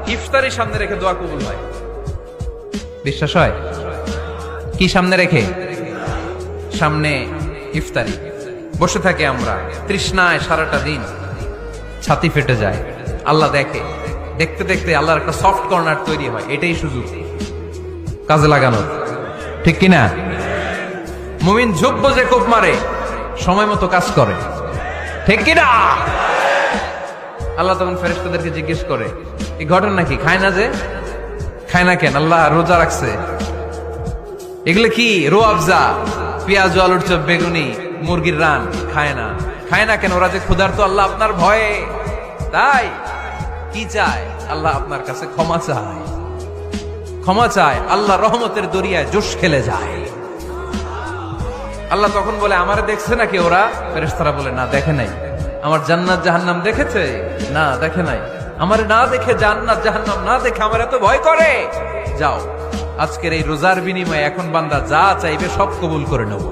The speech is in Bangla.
ইফতারি সামনে রেখে দোয়া কবুল হয়। বিশ্বাস হয়? কি সামনে রেখে? সামনে ইফতারি। বসে থাকি আমরা তৃষ্ণায় সারাটা দিন, ছাতি ফেটে যায়। আল্লাহ দেখে, দেখতে দেখতে আল্লাহর একটা সফট কর্নার তৈরি হয়। এটাই সুযোগ কাজে লাগানোর, ঠিক কিনা? মুমিন ঝুব্ব যে কোপ মারে, সময় মতো কাজ করে, ঠিক কিনা? আল্লাহ তখন ফেরেশতাদেরকে জিজ্ঞেস করে, এই ঘটনা কি? খায় না যে? খায় না কেন? আল্লাহ রোজা রাখছে। এগুলো কি? রো আফজা, পেঁয়াজ, আলুর চপ, বেগুনি, মুরগির রান। খায় না। খায় না কেন? ওরা যে ক্ষুধার্ত, আল্লাহ আপনার ভয়ে। তাই কি চায়? আল্লাহ আপনার কাছে ক্ষমা চায়। ক্ষমা চায়, আল্লাহ রহমতের দরিয়ায় জোশ খেলে যায়। আল্লাহ তখন বলে, আমারে দেখছে নাকি ওরা? ফেরেশতারা বলে, না দেখে নাই। আমার জান্নাত জাহান্নাম দেখেছে? না দেখে নাই। আমারে না দেখে, জান্নাত জাহান্নাম না দেখে আমার এত ভয় করে? যাও, আজকের এই রোজার বিনিময়ে এখন বান্দা যা চাইবে সব কবুল করে নেব।